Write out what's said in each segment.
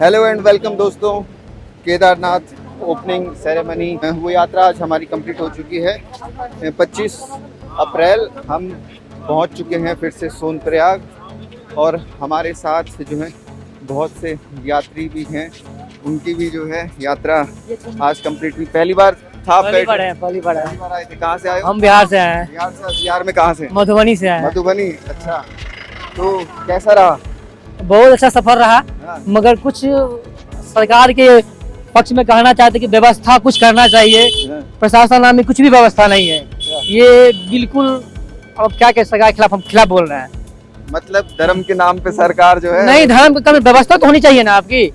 Hello and welcome दोस्तों। Kedarnath opening ceremony वो यात्रा आज हमारी कंप्लीट हो चुकी है। 25 अप्रैल हम पहुंच चुके हैं फिर से सोनप्रयाग और हमारे साथ जो है बहुत से यात्री भी हैं, उनकी भी जो है यात्रा आज कंप्लीट हुई। पहली बार था पहली बार आए थे। कहाँ से आए हो? हम बिहार से आए हैं। बिहार में कहाँ से? मधुबनी से आए हैं। मधुबनी। अच्छा, तो कैसा रहा? बहुत अच्छा सफर रहा, हाँ। मगर कुछ सरकार के पक्ष में कहना चाहते कि व्यवस्था कुछ करना चाहिए। प्रशासन में कुछ भी व्यवस्था नहीं है। ये बिल्कुल अब क्या कह सका, खिलाफ हम खिलाफ बोल रहे हैं। मतलब धर्म के नाम पे सरकार जो है नहीं, धर्म का व्यवस्था तो होनी चाहिए ना आपकी।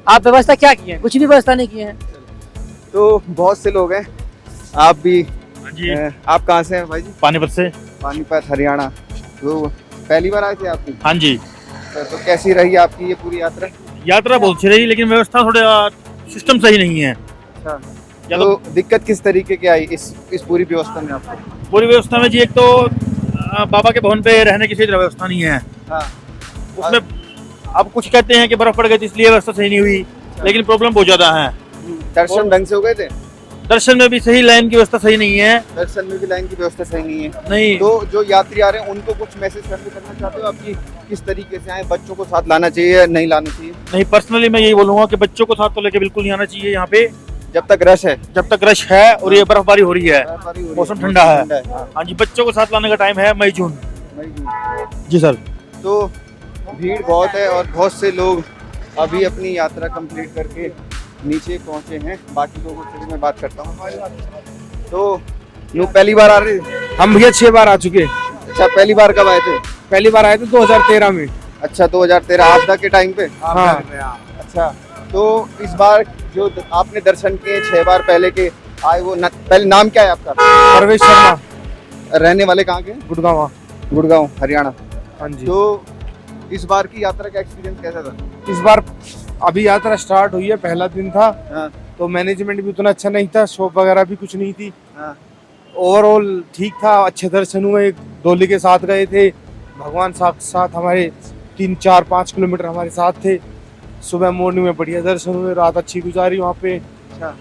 आप व्यवस्था क्या किए हैं? कुछ भी व्यवस्था नहीं किए हैं। तो बहुत से लोग हैं, आप भी। जी। आप कहाँ से हैं भाई जी? पानीपत से। पानीपत, हरियाणा। तो पहली बार आए थे आपकी? हाँ जी। तो कैसी रही आपकी ये पूरी यात्रा? यात्रा बहुत अच्छी रही, लेकिन व्यवस्था थोड़ा सिस्टम सही नहीं है। अच्छा, या तो दिक्कत किस तरीके की आई इस पूरी व्यवस्था में आपको? पूरी व्यवस्था में जी, एक तो बाबा के भवन पे रहने की सही तरह व्यवस्था नहीं है। हाँ। उसमें अब कुछ कहते हैं कि बर्फ पड़ गई थी इसलिए व्यवस्था सही नहीं हुई, लेकिन प्रॉब्लम बहुत ज्यादा है। दर्शन ढंग से हो गए थे? दर्शन में भी सही लाइन की व्यवस्था सही नहीं है। दर्शन में भी लाइन की व्यवस्था सही नहीं है। नहीं। तो जो यात्री आ रहे हैं उनको कुछ मैसेज करना चाहते हो आपकी, किस तरीके से आए? बच्चों को साथ लाना चाहिए या नहीं लाना चाहिए? नहीं, पर्सनली मैं यही बोलूंगा कि बच्चों को साथ तो लेके बिल्कुल नहीं आना चाहिए यहाँ पे जब तक रश है। जब तक रश है और ये बर्फबारी हो रही है, मौसम ठंडा है। हाँ। हाँ जी, बच्चों को साथ लाने का टाइम है मई जून। जी सर। तो भीड़ बहुत है और बहुत से लोग अभी अपनी यात्रा कंप्लीट करके नीचे पहुंचे हैं। बाकी लोगों से भी मैं बात करता हूँ। तो लोग पहली बार आ रहे थे? हम भैया 6 बार आ चुके। अच्छा, पहली बार कब आए थे? पहली बार आए थे 2013 में। अच्छा, 2013 आपदा के टाइम पे? हाँ। अच्छा, तो इस बार जो आपने दर्शन किए 6 बार पहले के आए, वो पहले नाम क्या है आपका? परवेश शर्मा। रहने वाले कहाँ के? गुड़गांव। गुड़गांव, हरियाणा। हाँ जी। तो इस बार की यात्रा का एक्सपीरियंस कैसा था? इस बार अभी यात्रा स्टार्ट हुई है, पहला दिन था। हाँ। तो मैनेजमेंट भी उतना अच्छा नहीं था, शॉप वगैरह भी कुछ नहीं थी। हाँ। ओवरऑल ठीक था, अच्छे दर्शन हुए। डोली के साथ गए थे, भगवान साथ हमारे 3-4-5 किलोमीटर हमारे साथ थे। सुबह मॉर्निंग में बढ़िया दर्शन हुए, रात अच्छी गुजारी वहाँ पे। अच्छा,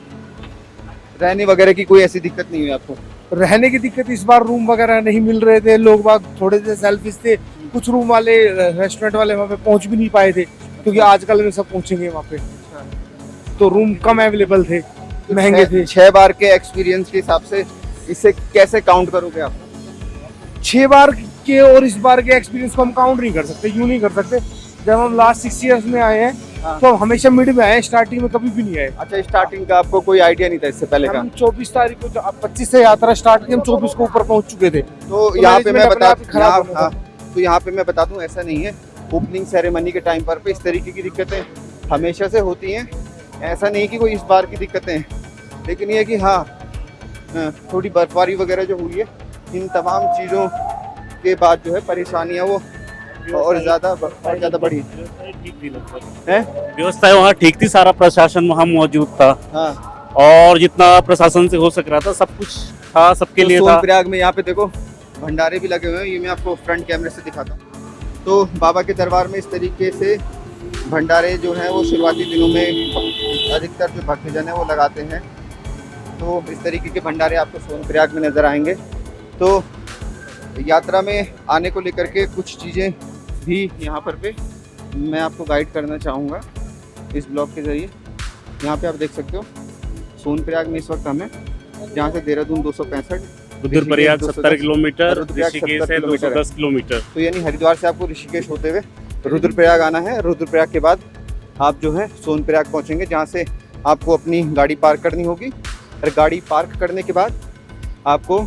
रहने वगैरह की कोई ऐसी दिक्कत नहीं हुई आपको? रहने की दिक्कत इस बार रूम वगैरह नहीं मिल रहे थे, लोग बाग थोड़े से सेल्फिश थे। कुछ रूम वाले, रेस्टोरेंट वाले वहाँ पे पहुँच भी नहीं पाए थे, क्योंकि आजकल में सब पहुँचेंगे वहाँ पे, तो रूम कम अवेलेबल थे, महंगे थे। 6 बार के एक्सपीरियंस के हिसाब से इसे कैसे काउंट करोगे आप? 6 बार के और इस बार के एक्सपीरियंस को हम काउंट नहीं कर सकते, यूं नहीं कर सकते। जब हम लास्ट 6 इयर्स में आए हैं, हाँ। तो हम हमेशा मिड में आए हैं, स्टार्टिंग में कभी भी नहीं आए। अच्छा, स्टार्टिंग का आपको कोई आइडिया नहीं था इससे पहले का? हम 24 तारीख को, 25 से यात्रा स्टार्ट की, हम 24 को ऊपर पहुंच चुके थे। तो यहाँ पे मैं बता खराब हाँ, तो यहाँ पे मैं बता दूं, ऐसा नहीं है। ओपनिंग सेरेमनी के टाइम पर पे इस तरीके की दिक्कतें हमेशा से होती हैं। ऐसा नहीं कि कोई इस बार की दिक्कतें हैं, लेकिन ये कि हाँ, थोड़ी बर्फबारी वगैरह जो हुई है, इन तमाम चीज़ों के बाद जो है परेशानियाँ वो और ज़्यादा बढ़ी है। व्यवस्था वहाँ ठीक थी, सारा प्रशासन वहाँ मौजूद था। हाँ। और जितना प्रशासन से हो सक रहा था सब कुछ था, सबके लिए था। सोनप्रयाग में यहाँ पे देखो भंडारे भी लगे हुए हैं, ये मैं आपको फ्रंट कैमरे से दिखाता हूँ। तो बाबा के दरबार में इस तरीके से भंडारे जो हैं वो शुरुआती दिनों में अधिकतर जो भक्तजन है वो लगाते हैं। तो इस तरीके के भंडारे आपको सोनप्रयाग में नज़र आएंगे। तो यात्रा में आने को लेकर के कुछ चीज़ें भी यहाँ पर पे मैं आपको गाइड करना चाहूँगा इस ब्लॉग के ज़रिए। यहाँ पे आप देख सकते हो सोनप्रयाग में इस वक्त हमें, जहाँ से देहरादून 265, रुद्रप्रयाग 70 किलोमीटर, रुद्रप्रयाग ऋषिकेश 70 है किलोमीटर 210 किलोमीटर। तो यानी हरिद्वार से आपको ऋषिकेश होते हुए रुद्रप्रयाग आना है। रुद्रप्रयाग के बाद आप जो है सोनप्रयाग पहुँचेंगे, जहाँ से आपको अपनी गाड़ी पार्क करनी होगी। और गाड़ी पार्क करने के बाद आपको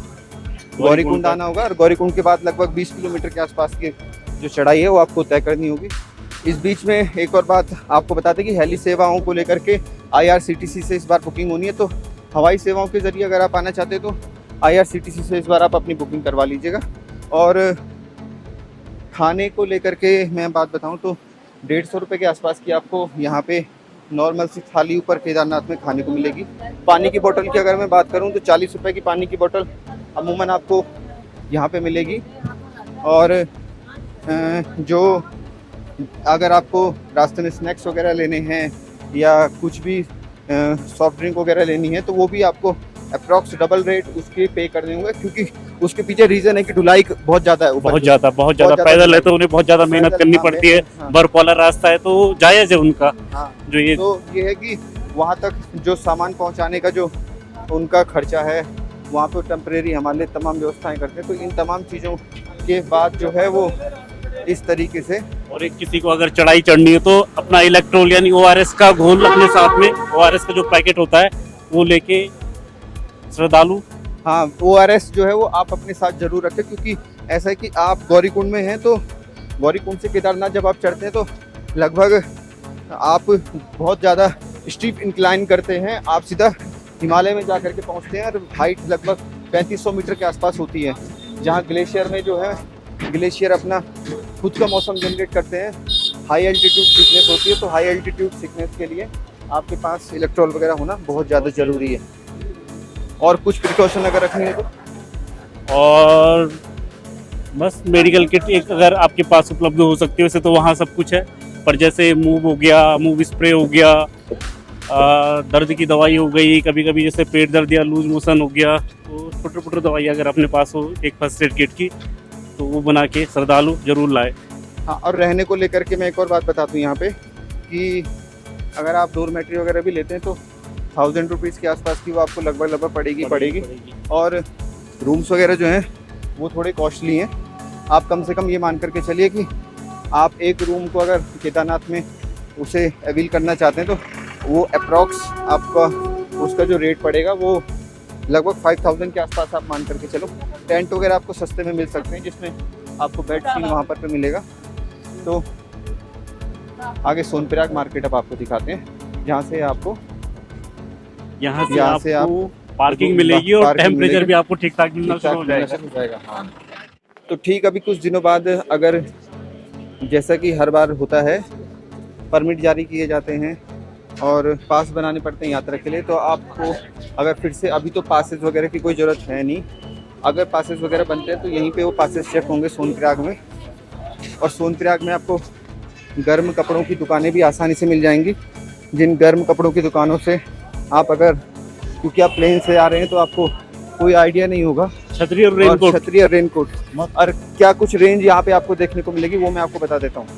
गौरीकुंड आना होगा, और गौरीकुंड के बाद लगभग 20 किलोमीटर के आसपास की जो चढ़ाई है वो आपको तय करनी होगी। इस बीच में एक और बात आपको बता दें कि हेली सेवाओं को लेकर के IRCTC से इस बार बुकिंग होनी है। तो हवाई सेवाओं के ज़रिए अगर आप आना चाहते हैं तो IRCTC से इस बार आप अपनी बुकिंग करवा लीजिएगा। और खाने को लेकर के मैं बात बताऊं तो 150 रुपये के आसपास की आपको यहाँ पे नॉर्मल सी थाली ऊपर केदारनाथ में खाने को मिलेगी। पानी की बोतल की अगर मैं बात करूँ तो 40 रुपये की पानी की बोतल अमूमन आपको यहाँ पे मिलेगी। और जो अगर आपको रास्ते में स्नैक्स वगैरह लेने हैं या कुछ भी सॉफ्ट ड्रिंक वगैरह लेनी है तो वो भी आपको अप्रॉक्स डबल रेट उसके पे करने होंगे, क्योंकि उसके पीछे रीज़न है कि ढुलाई बहुत ज़्यादा है ऊपर बहुत की। ज़्यादा पैदल है तो उन्हें बहुत ज़्यादा मेहनत पैदल, करनी हाँ, पड़ती है। हाँ। बर्फ वाला रास्ता है तो जायज़ है उनका हाँ, जो ये तो ये है कि वहाँ तक जो सामान पहुँचाने का जो उनका खर्चा है, वहाँ पे टेम्परेरी हमारे लिए तमाम व्यवस्थाएं करते हैं। तो इन तमाम चीज़ों के बाद जो है वो इस तरीके से और एक किसी को अगर चढ़ाई चढ़नी है तो अपना इलेक्ट्रोल यानी ORS का घोल अपने साथ में, ORS का जो पैकेट होता है वो लेके श्रद्धालु। हाँ, ORS जो है वो आप अपने साथ जरूर रखें, क्योंकि ऐसा है कि आप गौरीकुंड में हैं तो गौरीकुंड से केदारनाथ जब आप चढ़ते हैं तो लगभग आप बहुत ज़्यादा स्टीप इंक्लाइन करते हैं, आप सीधा हिमालय में जा करके पहुँचते हैं और हाइट लगभग 3500 मीटर के आसपास होती है, जहाँ ग्लेशियर में जो है ग्लेशियर अपना खुद का मौसम जनरेट करते हैं। हाई एल्टीट्यूड सिकनेस होती है, तो हाई एल्टीट्यूड सिकनेस के लिए आपके पास इलेक्ट्रोल वगैरह होना बहुत ज़्यादा ज़रूरी है। और कुछ प्रिकॉशन अगर रखनी है तो और बस मेडिकल किट एक अगर आपके पास उपलब्ध हो सकती है, वैसे तो वहाँ सब कुछ है, पर जैसे मूव हो गया, मूव स्प्रे हो गया, दर्द की दवाई हो गई, कभी कभी जैसे पेट दर्द या लूज मोशन हो गया, तो छोटे छोटे दवाई अगर अपने पास हो एक फर्स्ट एड किट की तो वो बना के श्रद्धालु जरूर लाए। हाँ, और रहने को लेकर के मैं एक और बात बता दूँ यहाँ पे कि अगर आप डोरमेट्री वगैरह भी लेते हैं तो 1000 रुपीज़ के आसपास की वो आपको लगभग पड़ेगी। और रूम्स वगैरह जो हैं वो थोड़े कॉस्टली हैं। आप कम से कम ये मान करके चलिए कि आप एक रूम को अगर केदारनाथ में उसे अवील करना चाहते हैं तो वो अप्रॉक्स आपका उसका जो रेट पड़ेगा वो लगभग 5000 के आसपास आप मान करके चलो। टेंट वगैरह आपको सस्ते में मिल सकते हैं, जिसमें आपको बेड शीन वहाँ पर पे मिलेगा। तो आगे सोनप्रयाग मार्केट अब आपको दिखाते हैं, जहाँ से आपको यहाँ से आपको पार्किंग मिलेगी और पार्किंग टेम्परेचर मिलेगी। भी आपको ठीक ठाक मिलना शुरू हो जाएगा। हो जाएगा। हाँ, तो ठीक अभी कुछ दिनों बाद अगर जैसा कि हर बार होता है परमिट जारी किए जाते हैं और पास बनाने पड़ते हैं यात्रा के लिए, तो आपको अगर फिर से अभी तो पासेस वगैरह की कोई ज़रूरत है नहीं। अगर पासेस वगैरह बनते हैं तो यहीं पे वो पासेस चेक होंगे सोनप्रयाग में। और सोनप्रयाग में आपको गर्म कपड़ों की दुकानें भी आसानी से मिल जाएंगी, जिन गर्म कपड़ों की दुकानों से आप अगर, क्योंकि आप प्लेन से आ रहे हैं तो आपको कोई आइडिया नहीं होगा, छतरी और रेनकोट, छतरी और रेनकोट और क्या कुछ रेंज यहाँ पे आपको देखने को मिलेगी वो मैं आपको बता देता हूँ।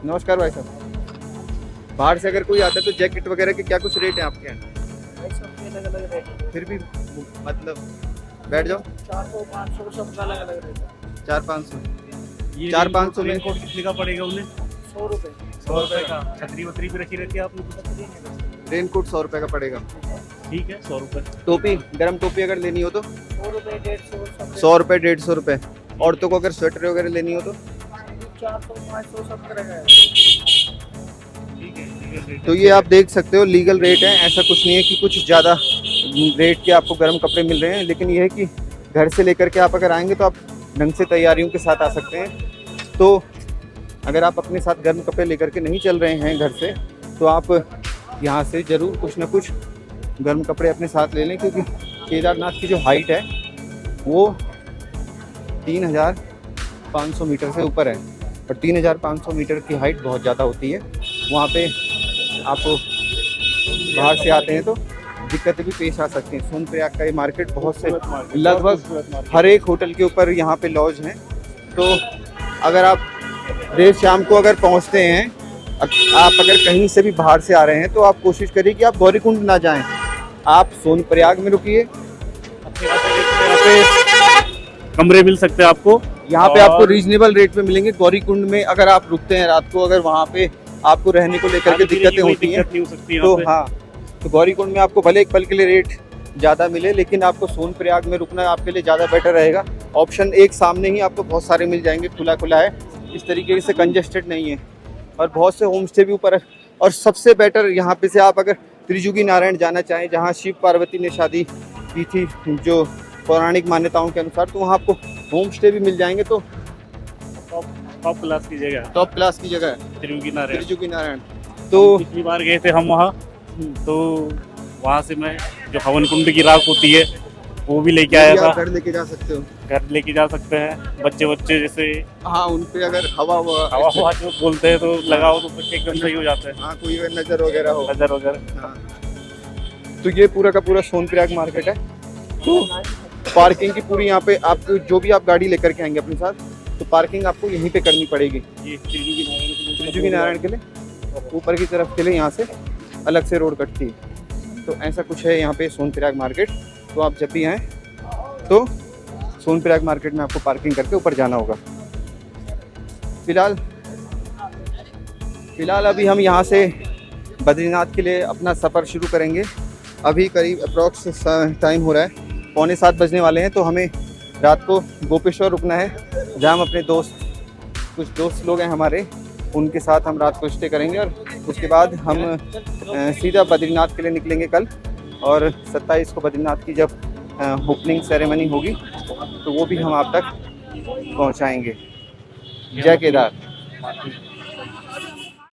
नमस्कार भाई साहब, बाहर से अगर कोई आता है तो जैकेट वगैरह के क्या कुछ रेट है आपके यहाँ? फिर भी मतलब बैठ जाओ 400-500 सबका अलग अलग रेट है। 400-500 400-500 में रेनकोट कितने का पड़ेगा उन्हें? 100 रुपए। 100 रुपए का। छतरी वतरी भी रखी रहती है आपने? रेनकोट 100 रुपये का पड़ेगा। ठीक है, 100 रुपए। टोपी, गर्म टोपी अगर लेनी हो तो 100 रुपए, 150 100 रुपये, 150 रुपये। औरतों को अगर स्वेटर वगैरह लेनी हो तो 400-500 सब रहेगा। ठीक है। तो ये आप देख सकते हो लीगल रेट है, ऐसा कुछ नहीं है कि कुछ ज़्यादा रेट के आपको गर्म कपड़े मिल रहे हैं। लेकिन ये है कि घर से लेकर के आप अगर आएंगे तो आप ढंग से तैयारियों के साथ आ सकते हैं। तो अगर आप अपने साथ गर्म कपड़े लेकर के नहीं चल रहे हैं घर से, तो आप यहाँ से ज़रूर कुछ ना कुछ गर्म कपड़े अपने साथ ले लें, क्योंकि केदारनाथ की जो हाइट है वो 3500 मीटर से ऊपर है और 3500 मीटर की हाइट बहुत ज़्यादा होती है। वहाँ पे आप बाहर से आते हैं तो दिक्कतें भी पेश आ सकती हैं। सोनप्रयाग का ये मार्केट बहुत से लगभग हर एक होटल के ऊपर यहाँ पे लॉज हैं। तो अगर आप देर शाम को अगर पहुँचते हैं, आप अगर कहीं से भी बाहर से आ रहे हैं, तो आप कोशिश करिए कि आप गौरीकुंड ना जाएं, आप सोनप्रयाग में रुकिए। यहाँ पे कमरे मिल सकते हैं आपको, यहाँ पे आपको रीजनेबल रेट में मिलेंगे। गौरीकुंड में अगर आप रुकते हैं रात को, अगर वहाँ पे आपको रहने को लेकर के दिक्कतें होती हैं, नहीं हो सकती तो यहाँ हाँ, तो गौरीकुंड में आपको भले एक पल के लिए रेट ज़्यादा मिले, लेकिन आपको सोनप्रयाग में रुकना आपके लिए ज़्यादा बेटर रहेगा। ऑप्शन एक सामने ही आपको बहुत सारे मिल जाएंगे, खुला खुला है, इस तरीके से कंजेस्टेड नहीं है और बहुत से होम स्टे भी ऊपर है। और सबसे बेटर यहाँ पे से आप अगर त्रिजुगी नारायण जाना चाहें, जहाँ शिव पार्वती ने शादी की थी जो पौराणिक मान्यताओं के अनुसार, तो वहाँ आपको होम स्टे भी मिल जाएंगे। तो टॉप क्लास की जगह है, टॉप क्लास की जगह है त्रियुगी नारायण। त्रिजुगी नारायण। तो पिछली बार गए थे हम वहाँ, तो वहाँ से मैं जो हवन कुंड की राख होती है वो भी लेके ये आया भी आप था। घर लेके जा सकते हो। घर लेके जा सकते हैं, बच्चे बच्चे जैसे हाँ, उन पे अगर हवा हवा हवा जो बोलते हैं तो लगाओ तो बच्चे एकदम सही हो जाते हैं, हाँ, कोई अगर नजर वगैरह हो। नजर वगैरह। हाँ। तो ये पूरा का पूरा सोनप्रयाग मार्केट है। तो पार्किंग की पूरी यहाँ पे आपको जो भी आप गाड़ी लेकर के आएंगे अपने साथ, तो पार्किंग आपको यहीं पे करनी पड़ेगी। ये त्रिजुगी नारायण के लिए ऊपर की तरफ के लिए यहाँ से अलग से रोड कटती है। तो ऐसा कुछ है यहाँ पे सोनप्रयाग मार्केट। तो आप जब भी आएँ तो सोनप्रयाग मार्केट में आपको पार्किंग करके ऊपर जाना होगा। फिलहाल अभी हम यहाँ से बद्रीनाथ के लिए अपना सफ़र शुरू करेंगे। अभी करीब अप्रॉक्स टाइम हो रहा है 6:45 बजने वाले हैं। तो हमें रात को गोपेश्वर रुकना है, जहाँ हम अपने कुछ दोस्त लोग हैं हमारे, उनके साथ हम रात को स्टे करेंगे। और उसके बाद हम सीधा बद्रीनाथ के लिए निकलेंगे कल। और 27 को बद्रीनाथ की जब ओपनिंग सेरेमनी होगी तो वो भी हम आप तक पहुँचाएँगे। जय केदार।